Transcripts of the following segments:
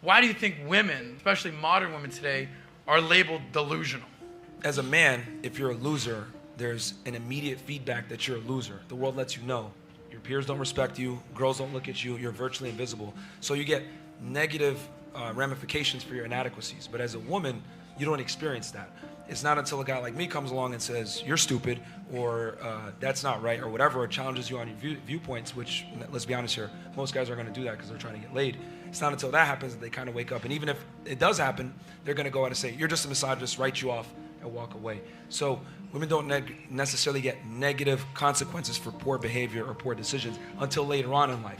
Why do you think women, especially modern women today, are labeled delusional? As a man, if you're a loser, there's an immediate feedback that you're a loser. The world lets you know. Your peers don't respect you, girls don't look at you, you're virtually invisible. So you get negative ramifications for your inadequacies. But as a woman, you don't experience that. It's not until a guy like me comes along and says, you're stupid, or that's not right, or whatever, or challenges you on your viewpoints, which, let's be honest here, most guys are gonna do that because they're trying to get laid. It's not until that happens that they kind of wake up. And even if it does happen, they're gonna go out and say, you're just a misogynist, write you off, and walk away. So women don't necessarily get negative consequences for poor behavior or poor decisions until later on in life.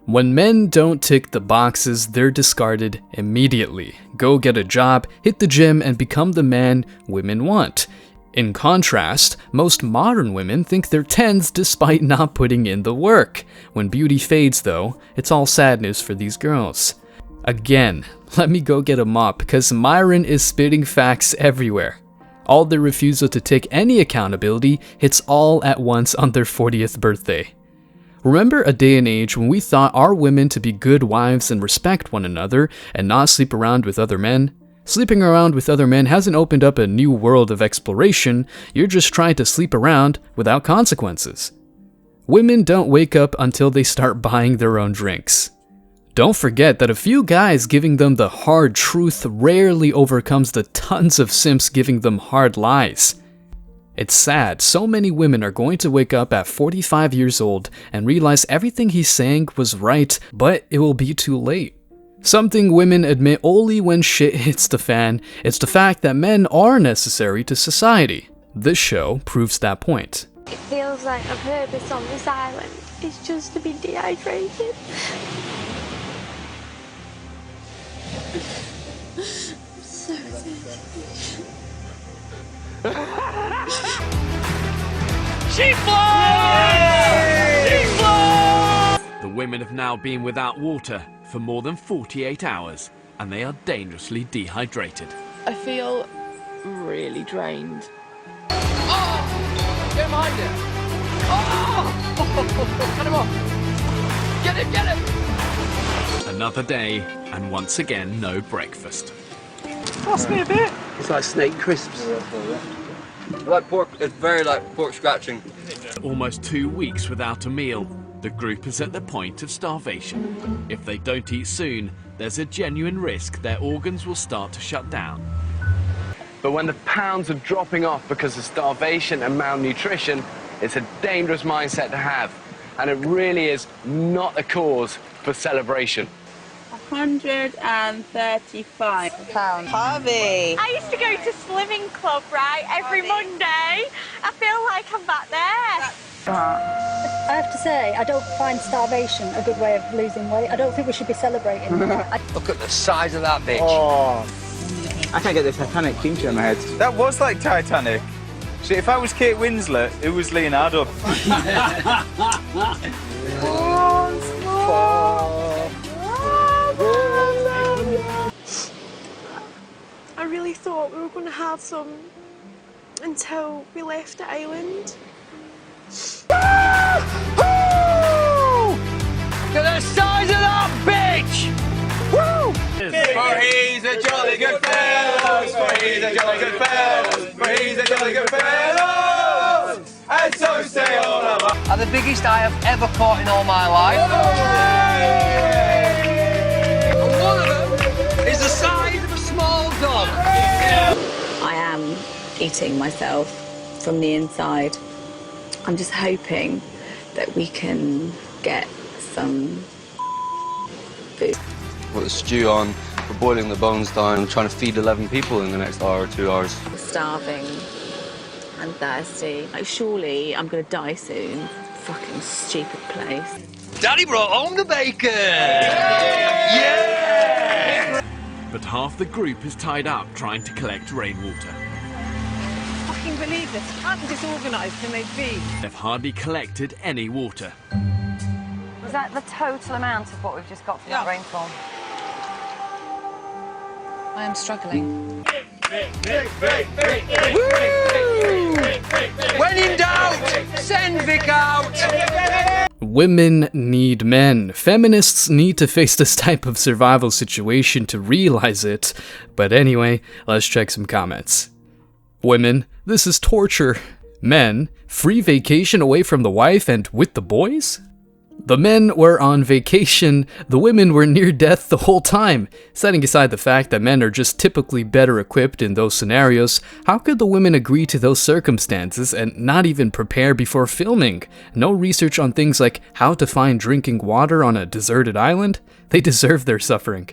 When men don't tick the boxes, they're discarded immediately. Go get a job, hit the gym, and become the man women want. In contrast, most modern women think they're 10s despite not putting in the work. When beauty fades though, it's all sad news for these girls. Again, let me go get a mop because Myron is spitting facts everywhere. All their refusal to take any accountability hits all at once on their 40th birthday. Remember a day and age when we thought our women to be good wives and respect one another and not sleep around with other men? Sleeping around with other men hasn't opened up a new world of exploration, you're just trying to sleep around without consequences. Women don't wake up until they start buying their own drinks. Don't forget that a few guys giving them the hard truth rarely overcomes the tons of simps giving them hard lies. It's sad, so many women are going to wake up at 45 years old and realize everything he's saying was right, but it will be too late. Something women admit only when shit hits the fan, it's the fact that men are necessary to society. This show proves that point. It feels like a purpose on this island is just to be dehydrated. So She flies! She flies! The women have now been without water for more than 48 hours, and they are dangerously dehydrated. I feel really drained. Oh! Get behind it! Oh! Cut him off! Get him, get him! Another day, and once again, no breakfast. Pass me a bit. It's like snake crisps. Like pork, it's very like pork scratching. Almost 2 weeks without a meal. The group is at the point of starvation. If they don't eat soon, there's a genuine risk their organs will start to shut down. But when the pounds are dropping off because of starvation and malnutrition, it's a dangerous mindset to have. And it really is not a cause for celebration. £135. Harvey! I used to go to swimming club, right, every Monday. I feel like I'm back there. I have to say, I don't find starvation a good way of losing weight. I don't think we should be celebrating. Look at the size of that bitch. Oh, I can't get the Titanic theme tune in my head. That was like Titanic. See, if I was Kate Winslet, it was Leonardo. I really thought we were going to have some until we left the island. Look at the size of that bitch! Woo! For he's a jolly good fellow, for he's a jolly good fellow, for he's a jolly good fellow, and so say all of us. Are the biggest I have ever caught in all my life. And one of them is the size of a small dog. I am eating myself from the inside. I'm just hoping that we can get some food. Put the stew on, we're boiling the bones down, I'm trying to feed 11 people in the next hour or 2 hours. Starving and thirsty. Like, surely I'm gonna die soon. Fucking stupid place. Daddy brought home the bacon! Yeah! But half the group is tied up trying to collect rainwater. I fucking believe this. How disorganised can they be? They've hardly collected any water. Was that the total amount of what we've just got from that rainfall? I am struggling. When in doubt, send Vic out! Women need men. Feminists need to face this type of survival situation to realize it. But anyway, let's check some comments. Women, this is torture. Men, free vacation away from the wife and with the boys? The men were on vacation, the women were near death the whole time. Setting aside the fact that men are just typically better equipped in those scenarios, how could the women agree to those circumstances and not even prepare before filming? No research on things like how to find drinking water on a deserted island? They deserve their suffering.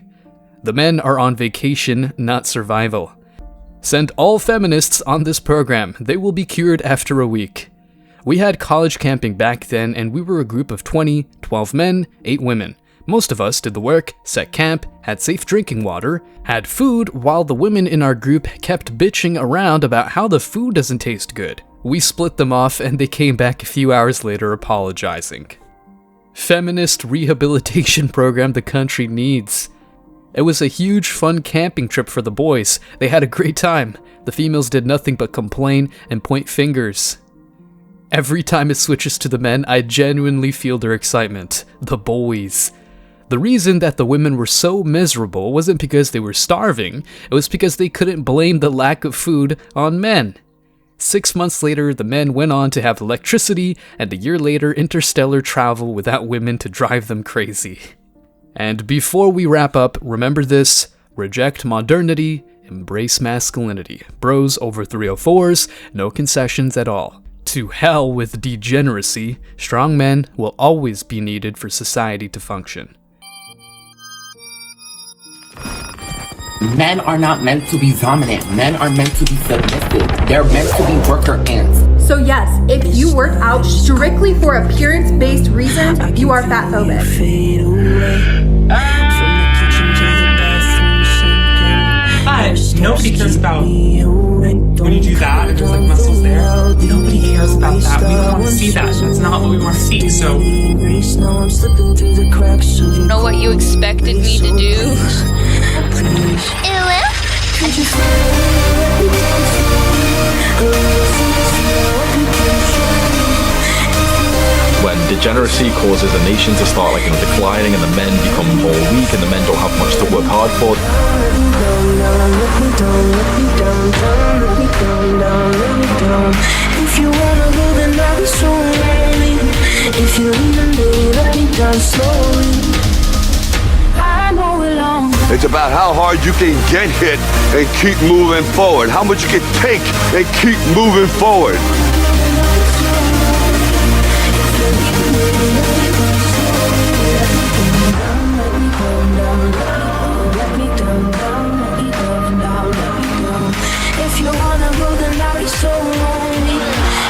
The men are on vacation, not survival. Send all feminists on this program. They will be cured after a week. We had college camping back then, and we were a group of 20, 12 men, 8 women. Most of us did the work, set camp, had safe drinking water, had food, while the women in our group kept bitching around about how the food doesn't taste good. We split them off, and they came back a few hours later apologizing. Feminist rehabilitation program the country needs. It was a huge fun camping trip for the boys. They had a great time. The females did nothing but complain and point fingers. Every time it switches to the men, I genuinely feel their excitement. The boys. The reason that the women were so miserable wasn't because they were starving, it was because they couldn't blame the lack of food on men. 6 months later, the men went on to have electricity, and a year later, interstellar travel without women to drive them crazy. And before we wrap up, remember this: reject modernity, embrace masculinity. Bros over 304s, no concessions at all. To hell with degeneracy. Strong men will always be needed for society to function. Men are not meant to be dominant. Men are meant to be submissive. They're meant to be worker ants. So yes, if you work out strictly for appearance-based reasons, you are fatphobic. But nobody cares about when you do that and there's like muscles there. Nobody cares about that. We don't want to see that. That's not what we want to see. So know what you expected me to do? When degeneracy causes a nation to start declining and the men become more weak and the men don't have much to work hard for. If you wanna go, then I'll be so lonely. If you leave, then baby, let me down slowly. I know it long. It's about how hard you can get hit and keep moving forward. How much you can take and keep moving forward. If you wanna go, then I'll be so lonely.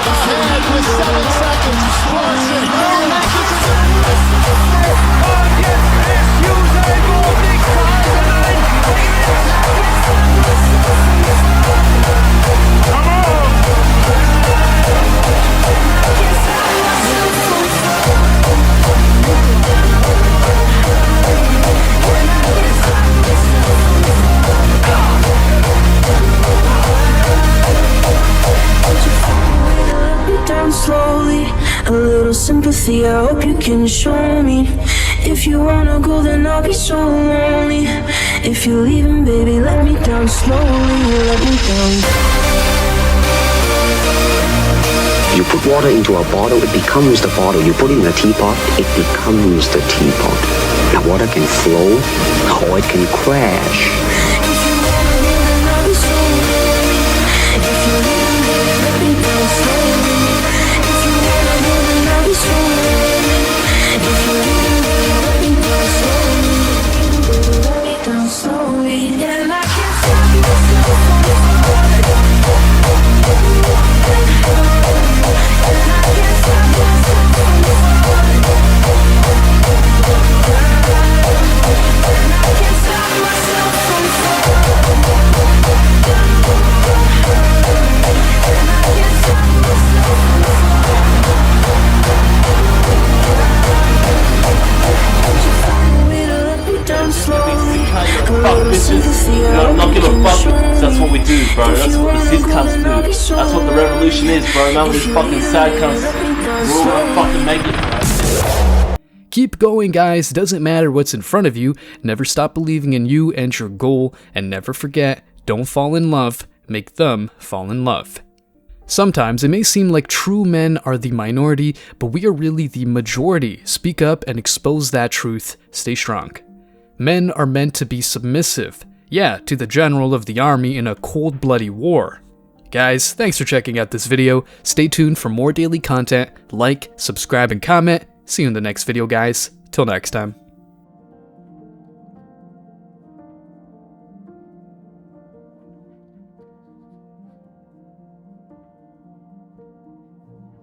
Ahead with 7 seconds. Slowly, a little sympathy, I hope you can show me. If you wanna go, then I'll be so lonely. If you're leaving, baby, let me down slowly, let me down. You put water into a bottle, it becomes the bottle. You put it in a teapot, it becomes the teapot. Now water can flow, or it can crash. That's what we do, bro. That's what the cis cunts do. That's what the revolution is, bro. None of these fucking sad cunts. We're all gonna fucking make it, bro. Keep going, guys. Doesn't matter what's in front of you. Never stop believing in you and your goal. And never forget, don't fall in love. Make them fall in love. Sometimes it may seem like true men are the minority, but we are really the majority. Speak up and expose that truth. Stay strong. Men are meant to be submissive. Yeah, to the general of the army in a cold-bloody war. Guys, thanks for checking out this video. Stay tuned for more daily content. Like, subscribe, and comment. See you in the next video, guys. Till next time.